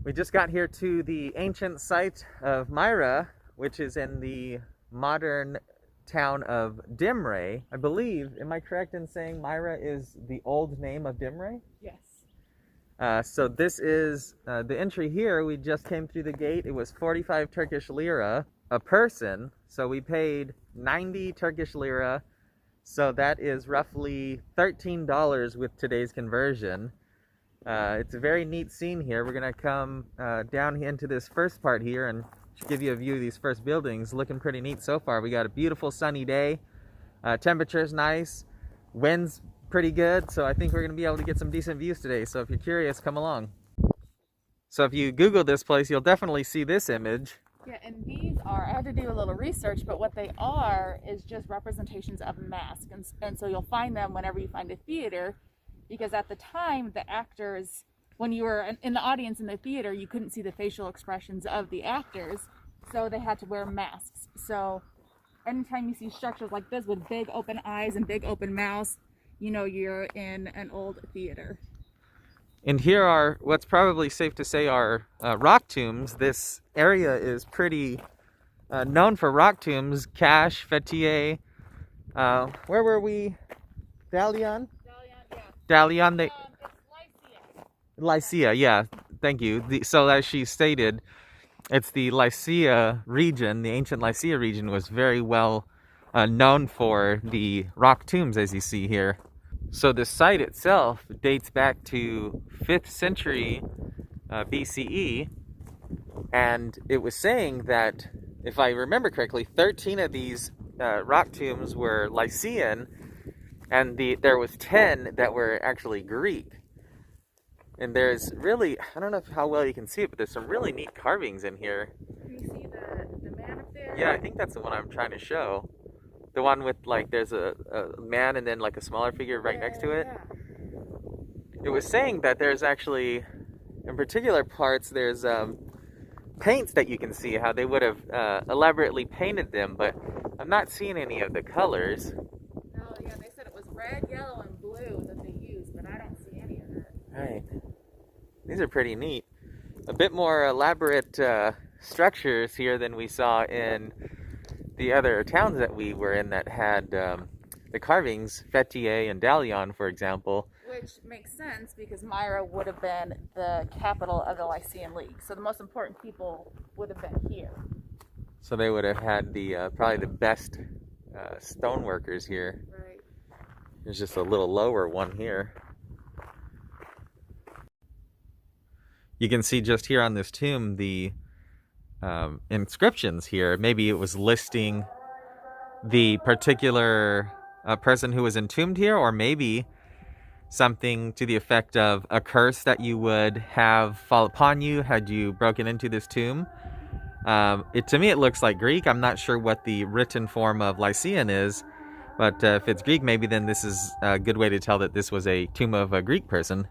We just got here to the ancient site of Myra, which is in the modern town of Demre. I believe, am I correct in saying Myra is the old name of Demre? Yes. So this is the entry here. We just came through the gate. It was 45 Turkish lira a person. So we paid 90 Turkish lira. So that is roughly $13 with today's conversion. It's a very neat scene here. We're gonna come down into this first part here and give you a view of these first buildings. Looking pretty neat so far. We got a beautiful sunny day. Temperature's nice. Wind's pretty good. So I think we're gonna be able to get some decent views today. So if you're curious, come along. So if you Google this place, you'll definitely see this image. Yeah, and these are, I had to do a little research, but what they are is just representations of masks. And so you'll find them whenever you find a theater, because at the time, the actors, when you were in the audience in the theater, you couldn't see the facial expressions of the actors, so they had to wear masks. So anytime you see structures like this with big open eyes and big open mouths, you know you're in an old theater. And here are what's probably safe to say are rock tombs. This area is pretty known for rock tombs. Cache, Fethiye. Where were we? Dalian? Dalian, It's Lycia, yeah, thank you. So as she stated, it's the Lycia region, the ancient Lycia region was very well known for the rock tombs, as you see here. So the site itself dates back to 5th century BCE, and it was saying that, if I remember correctly, 13 of these rock tombs were Lycian, and there was 10 that were actually Greek. And there's really, I don't know how well you can see it, but there's some really neat carvings in here. Can you see the man up there? Yeah, I think that's the one I'm trying to show. The one with, like, there's a man and then like a smaller figure right next to it. Yeah. It was saying that there's actually, in particular parts, there's paints that you can see, how they would have elaborately painted them, but I'm not seeing any of the colors. No, yeah, they said it was red, yellow, and blue that they used, but I don't see any of it. Right. These are pretty neat. A bit more elaborate structures here than we saw in the other towns that we were in that had the carvings, Fethiye and Dalian, for example. Which makes sense because Myra would have been the capital of the Lycian League. So the most important people would have been here. So they would have had the probably the best stone workers here. Right. There's just a little lower one here. You can see just here on this tomb the inscriptions here. Maybe it was listing the particular person who was entombed here, or maybe something to the effect of a curse that you would have fall upon you had you broken into this tomb. To me it looks like Greek. I'm not sure what the written form of Lycian is, but if it's Greek, maybe then this is a good way to tell that this was a tomb of a Greek person.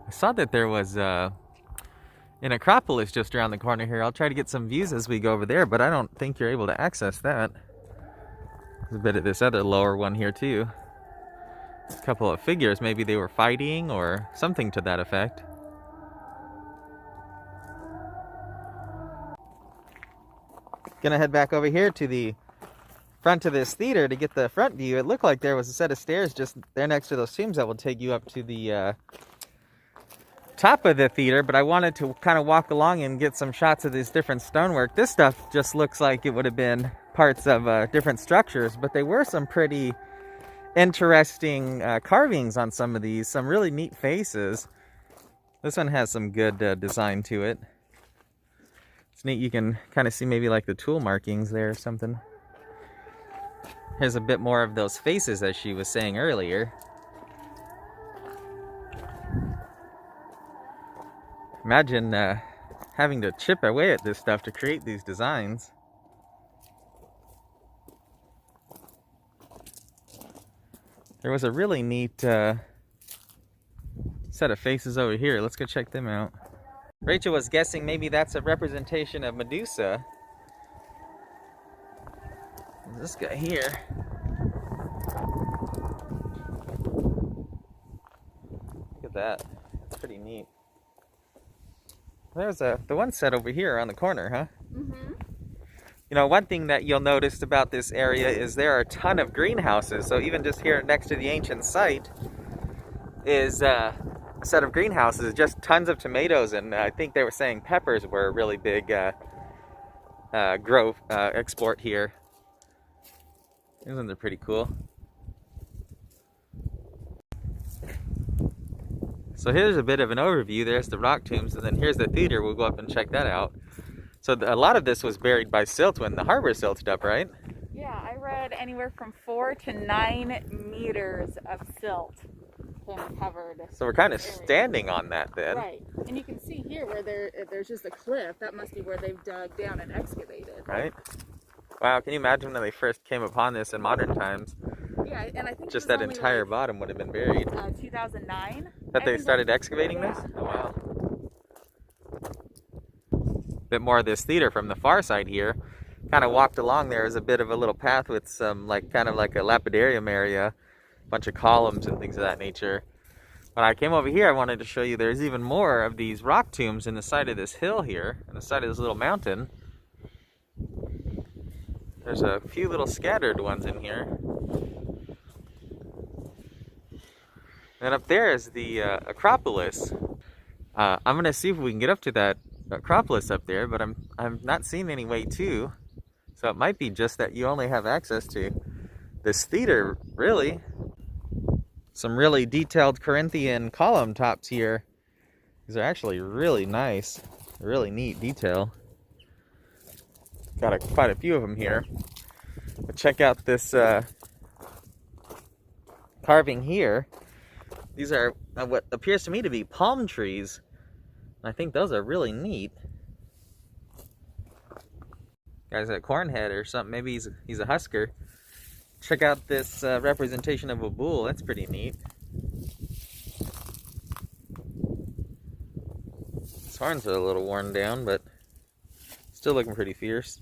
I saw that there was an acropolis just around the corner here. I'll try to get some views as we go over there, but I don't think you're able to access that. There's a bit of this other lower one here too. A couple of figures, maybe they were fighting or something to that effect. Gonna head back over here to the front of this theater to get the front view. It looked like there was a set of stairs just there next to those tombs that will take you up to the top of the theater, but I wanted to kind of walk along and get some shots of these different stonework. This stuff just looks like it would have been parts of different structures, but they were some pretty interesting carvings on some of these, some really neat faces. This one has some good design to it. It's neat. You can kind of see maybe like the tool markings there or something. Here's a bit more of those faces as she was saying earlier. Imagine having to chip away at this stuff to create these designs. There was a really neat set of faces over here. Let's go check them out. Rachel was guessing maybe that's a representation of Medusa. This guy here. at that. It's pretty neat. There's the one set over here on the corner, huh? Mm-hmm. You know, one thing that you'll notice about this area is there are a ton of greenhouses. So even just here next to the ancient site is a set of greenhouses, just tons of tomatoes, and I think they were saying peppers were a really big export here. Isn't it pretty cool? So here's a bit of an overview. There's the rock tombs, and then here's the theater. We'll go up and check that out. So a lot of this was buried by silt when the harbor silted up, right? Yeah, I read anywhere from 4 to 9 meters of silt been covered. So we're kind of standing on that then. Right, and you can see here where there's just a cliff. That must be where they've dug down and excavated. Right? Wow, can you imagine when they first came upon this in modern times? Yeah, and I think just that entire bottom would have been buried. 2009. That they started excavating this? Oh wow. Bit more of this theater from the far side here. Kind of walked along there is a bit of a little path with some kind of like a lapidarium area, a bunch of columns and things of that nature. When I came over here, I wanted to show you there's even more of these rock tombs in the side of this hill here, on the side of this little mountain. There's a few little scattered ones in here. And up there is the acropolis. I'm gonna see if we can get up to that acropolis up there, but I'm not seeing any way to. So it might be just that you only have access to this theater, really. Some really detailed Corinthian column tops here. These are actually really nice, really neat detail. Got quite a few of them here. But check out this carving here. These are what appears to me to be palm trees. I think those are really neat. Guy's a cornhead or something. Maybe he's a husker. Check out this representation of a bull. That's pretty neat. His horns are a little worn down, but still looking pretty fierce.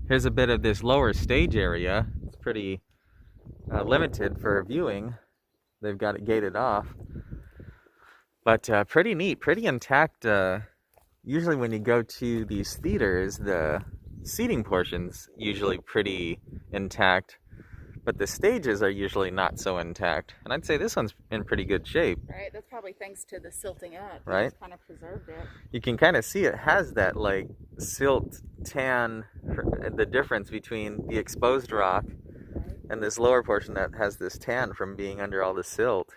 Here's a bit of this lower stage area. It's pretty limited for viewing. They've got it gated off. But pretty neat, pretty intact. Usually when you go to these theaters, the seating portion's usually pretty intact, but the stages are usually not so intact. And I'd say this one's in pretty good shape. Right, that's probably thanks to the silting up. Right. It's kind of preserved it. You can kind of see it has that like silt tan, the difference between the exposed rock and this lower portion that has this tan from being under all the silt.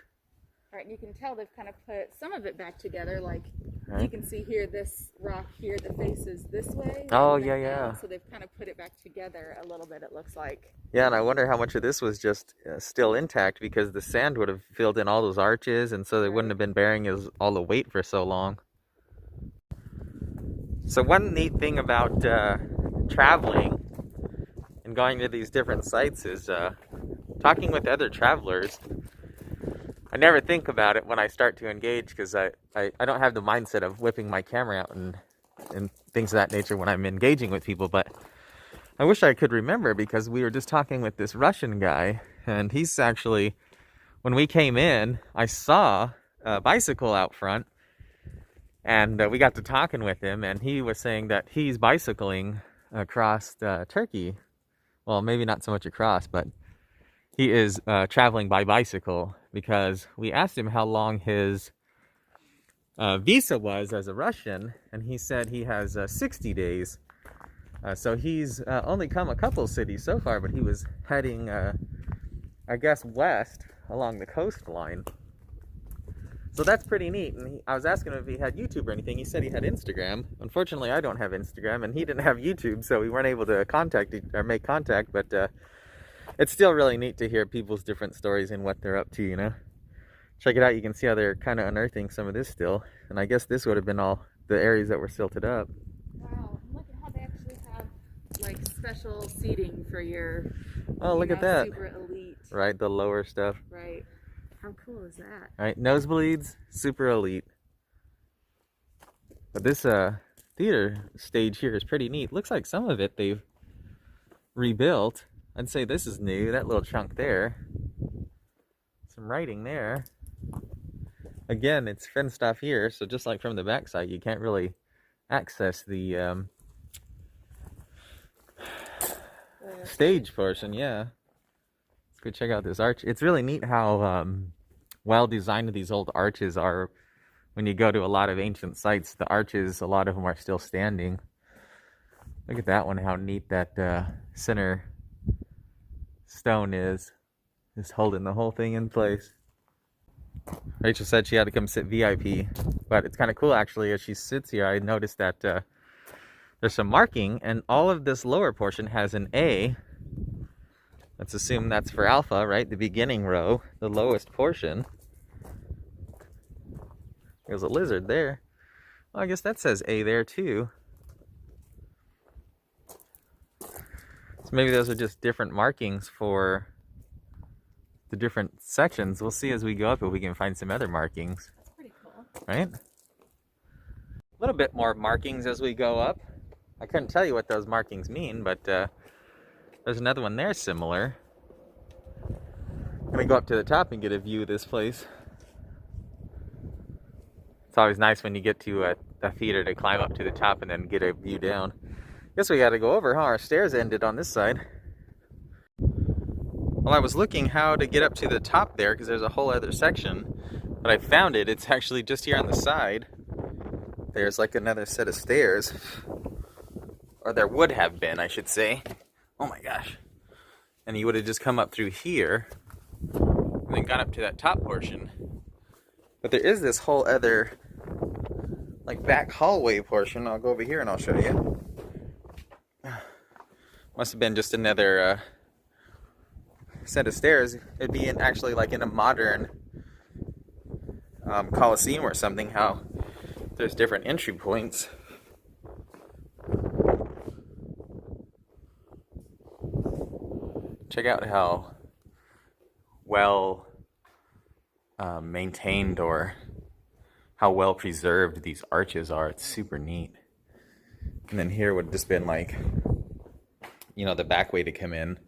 Right, and you can tell they've kind of put some of it back together, like right. You can see here, this rock here, the face is this way. Oh, yeah. So they've kind of put it back together a little bit, it looks like. Yeah, and I wonder how much of this was just still intact, because the sand would have filled in all those arches, and so they wouldn't have been bearing all the weight for so long. So one neat thing about traveling and going to these different sites is talking with other travelers. I never think about it when I start to engage, because I don't have the mindset of whipping my camera out and things of that nature when I'm engaging with people, but I wish I could remember, because we were just talking with this Russian guy, and he's actually, when we came in, I saw a bicycle out front, and we got to talking with him, and he was saying that he's bicycling across Turkey. Well, maybe not so much across, but he is traveling by bicycle, because we asked him how long his visa was as a Russian, and he said he has 60 days. So he's only come a couple cities so far, but he was heading, I guess, west along the coastline. So that's pretty neat. And I was asking him if he had YouTube or anything. He said he had Instagram. Unfortunately, I don't have Instagram, and he didn't have YouTube, so we weren't able to make contact. But it's still really neat to hear people's different stories and what they're up to, you know. Check it out. You can see how they're kind of unearthing some of this still. And I guess this would have been all the areas that were silted up. Wow, look at how they actually have like special seating for your look at that. Super elite. Right, the lower stuff. Right. How cool is that? Right, nosebleeds, super elite. But this theater stage here is pretty neat. Looks like some of it they've rebuilt. I'd say this is new, that little chunk there. Some writing there. Again, it's fenced off here, so just like from the backside, you can't really access the stage portion. Yeah. Let's go check out this arch. It's really neat how well designed these old arches are. When you go to a lot of ancient sites, the arches, a lot of them are still standing. Look at that one, how neat that center stone is. Just holding the whole thing in place. Rachel said she had to come sit VIP, but it's kind of cool actually. As she sits here, I noticed that there's some marking, and all of this lower portion has an A. Let's assume that's for alpha, right? The beginning row, the lowest portion. There's a lizard there. Well, I guess that says A there too. So maybe those are just different markings for the different sections. We'll see as we go up if we can find some other markings. That's pretty cool. Right? A little bit more markings as we go up. I couldn't tell you what those markings mean, but there's another one there similar. I'm gonna go up to the top and get a view of this place. It's always nice when you get to a theater to climb up to the top and then get a view down. Guess we gotta go over, huh? Our stairs ended on this side. Well, I was looking how to get up to the top there because there's a whole other section, but I found it. It's actually just here on the side. There's like another set of stairs. Or there would have been, I should say. Oh my gosh. And you would have just come up through here and then gone up to that top portion. But there is this whole other like back hallway portion. I'll go over here and I'll show you. Must have been just another set of stairs. It'd be actually like in a modern Coliseum or something, how there's different entry points. Check out how well maintained or how well preserved these arches are. It's super neat. And then here would have just been like, you know, the back way to come in.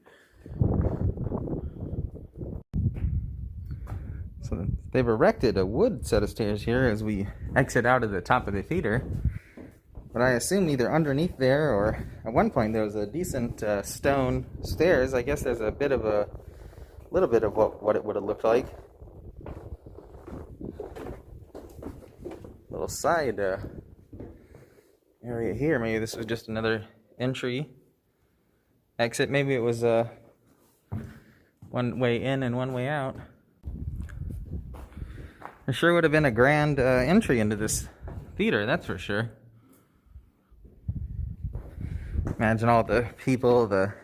So they've erected a wood set of stairs here as we exit out of the top of the theater. But I assume either underneath there or at one point there was a decent stone stairs. I guess there's a bit of a little bit of what it would have looked like. Little side area here. Maybe this was just another entry, exit. Maybe it was one way in and one way out. It sure would have been a grand entry into this theater, that's for sure. Imagine all the people, the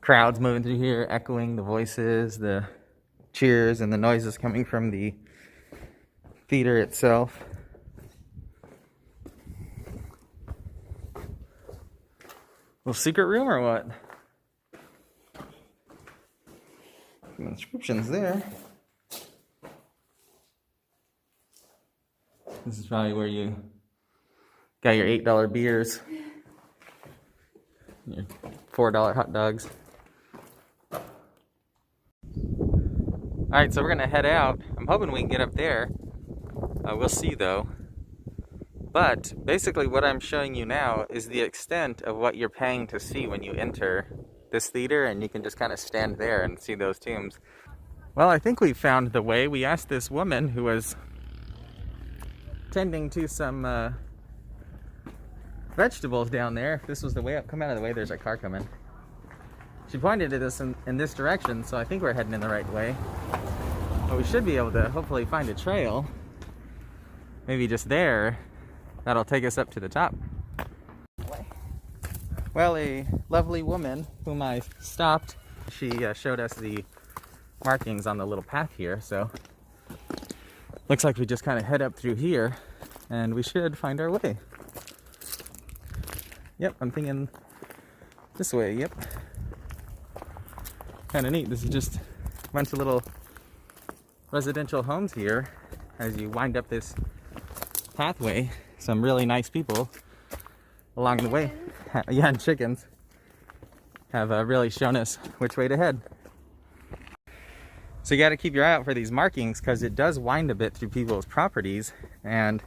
crowds moving through here, echoing the voices, the cheers, and the noises coming from the theater itself. Little secret room or what? Some inscriptions there. This is probably where you got your $8 beers. Your $4 hot dogs. Alright, so we're gonna head out. I'm hoping we can get up there. We'll see though. But basically what I'm showing you now is the extent of what you're paying to see when you enter this theater, and you can just kind of stand there and see those tombs. Well, I think we found the way. We asked this woman who was tending to some vegetables down there if this was the way up. Come out of the way, there's a car coming. She pointed at us in this direction, so I think we're heading in the right way. But we should be able to hopefully find a trail. Maybe just there. That'll take us up to the top. Well, a lovely woman whom I stopped, she showed us the markings on the little path here, so looks like we just kind of head up through here and we should find our way. Yep, I'm thinking this way, yep. Kind of neat. This is just a bunch of little residential homes here as you wind up this pathway. Some really nice people along the way. Yeah, and chickens have really shown us which way to head. So you got to keep your eye out for these markings because it does wind a bit through people's properties, and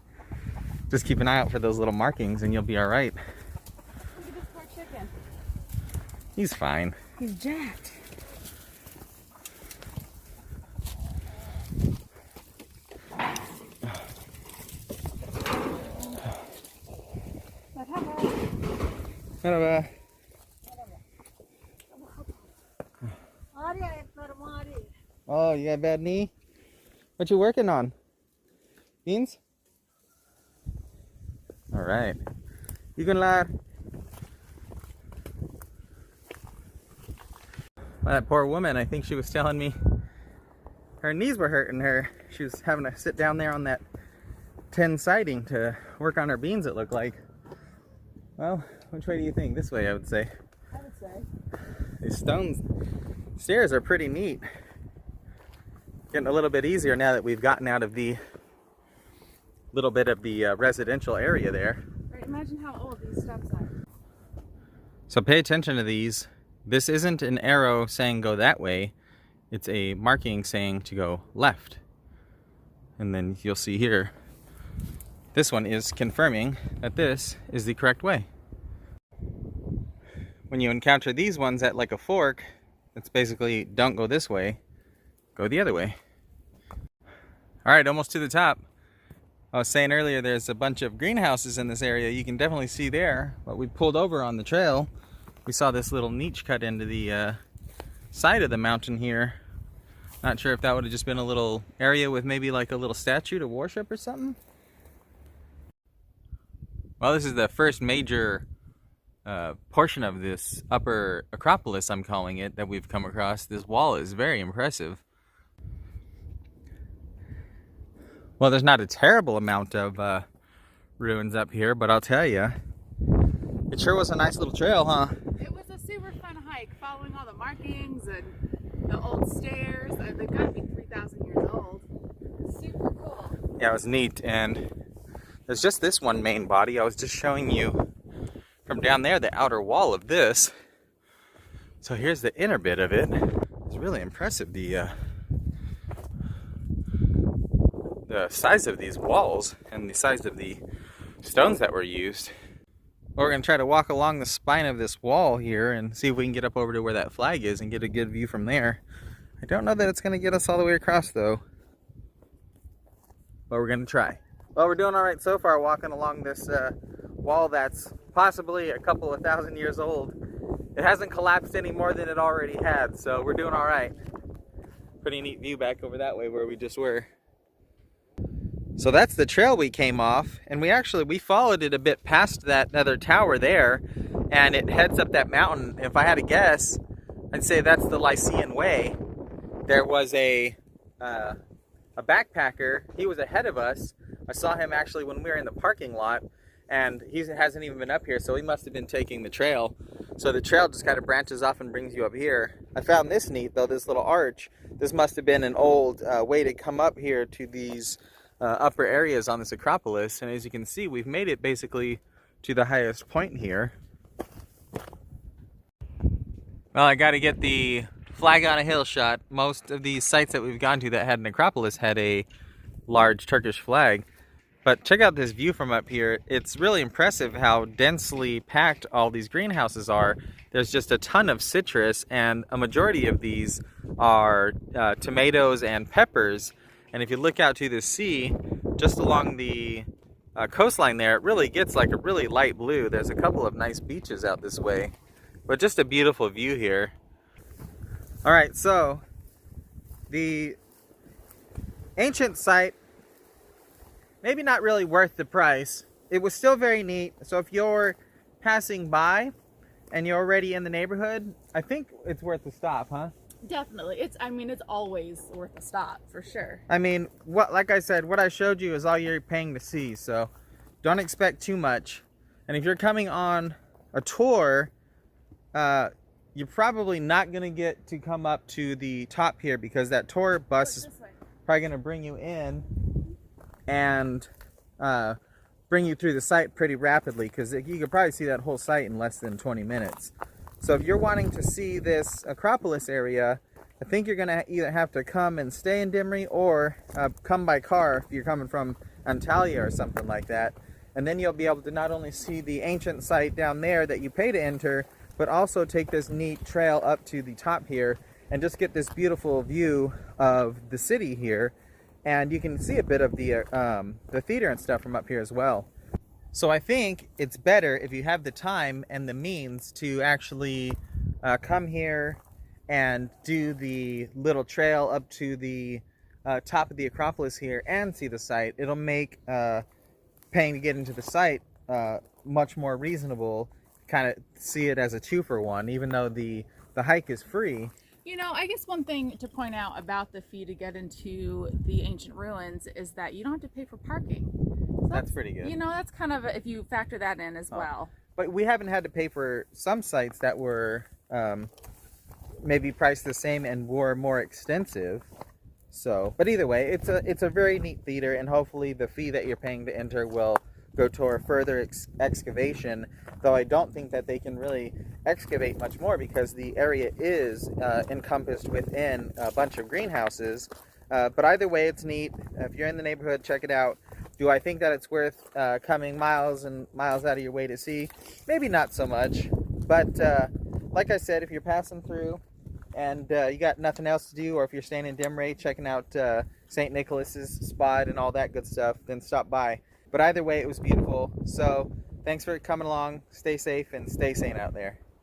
just keep an eye out for those little markings and you'll be all right. Look at this poor chicken. He's fine. He's jacked. Merhaba. Oh, you got a bad knee? What you working on? Beans? All right. You can lie. Well, that poor woman, I think she was telling me her knees were hurting her. She was having to sit down there on that tin siding to work on her beans, it looked like. Well, which way do you think? This way, I would say. I would say. These stairs are pretty neat. Getting a little bit easier now that we've gotten out of the little bit of the residential area there. Right, imagine how old these steps are. So pay attention to these. This isn't an arrow saying go that way. It's a marking saying to go left. And then you'll see here, this one is confirming that this is the correct way. When you encounter these ones at like a fork, it's basically don't go this way, go the other way. All right, almost to the top. I was saying earlier there's a bunch of greenhouses in this area. You can definitely see there, but we pulled over on the trail. We saw this little niche cut into the side of the mountain here. Not sure if that would have just been a little area with maybe like a little statue to worship or something. Well, this is the first major portion of this upper acropolis, I'm calling it, that we've come across. This wall is very impressive. Well, there's not a terrible amount of ruins up here, but I'll tell you, it sure was a nice little trail, huh? It was a super fun hike, following all the markings and the old stairs. They've got to be 3,000 years old. Super cool. Yeah, it was neat, and there's just this one main body. I was just showing you from down there the outer wall of this. So here's the inner bit of it. It's really impressive, the size of these walls and the size of the stones that were used. We're going to try to walk along the spine of this wall here and see if we can get up over to where that flag is and get a good view from there. I don't know that it's going to get us all the way across though, but we're going to try. Well, we're doing all right so far walking along this wall that's possibly a couple of thousand years old. It hasn't collapsed any more than it already had, so we're doing all right. Pretty neat view back over that way where we just were. So that's the trail we came off, and we followed it a bit past that other tower there, and it heads up that mountain. If I had to guess, I'd say that's the Lycian Way. There was a backpacker. He was ahead of us. I saw him actually when we were in the parking lot, and he hasn't even been up here, so he must have been taking the trail. So the trail just kind of branches off and brings you up here. I found this neat though, this little arch. This must have been an old way to come up here to these upper areas on this acropolis, and as you can see, we've made it basically to the highest point here. Well, I got to get the flag on a hill shot. Most of these sites that we've gone to that had an acropolis had a large Turkish flag, but check out this view from up here. It's really impressive how densely packed all these greenhouses are. There's just a ton of citrus, and a majority of these are tomatoes and peppers. And if you look out to the sea, just along the coastline there, it really gets like a really light blue. There's a couple of nice beaches out this way, but just a beautiful view here. All right, so the ancient site, maybe not really worth the price. It was still very neat. So if you're passing by and you're already in the neighborhood, I think it's worth the stop, huh? Definitely. It's always worth a stop, for sure. I mean, like I said, what I showed you is all you're paying to see, so don't expect too much. And if you're coming on a tour, you're probably not going to get to come up to the top here, because that tour bus is probably going to bring you in and bring you through the site pretty rapidly, because you could probably see that whole site in less than 20 minutes. So if you're wanting to see this acropolis area, I think you're gonna either have to come and stay in Demre or come by car if you're coming from Antalya or something like that. And then you'll be able to not only see the ancient site down there that you pay to enter, but also take this neat trail up to the top here and just get this beautiful view of the city here. And you can see a bit of the theater and stuff from up here as well. So I think it's better if you have the time and the means to actually come here and do the little trail up to the top of the acropolis here and see the site. It'll make paying to get into the site much more reasonable. Kind of see it as a 2-for-1, even though the hike is free. You know, I guess one thing to point out about the fee to get into the ancient ruins is that you don't have to pay for parking. So that's pretty good. You know, that's kind of, if you factor that in as well. But we haven't had to pay for some sites that were maybe priced the same and were more extensive. So, but either way, it's a very neat theater, and hopefully the fee that you're paying to enter will go toward further excavation, though I don't think that they can really excavate much more because the area is encompassed within a bunch of greenhouses. But either way, it's neat. If you're in the neighborhood, check it out. Do I think that it's worth coming miles and miles out of your way to see? Maybe not so much. But like I said, if you're passing through and you got nothing else to do, or if you're staying in Demre checking out St. Nicholas's spot and all that good stuff, then stop by. But either way, it was beautiful. So thanks for coming along. Stay safe and stay sane out there.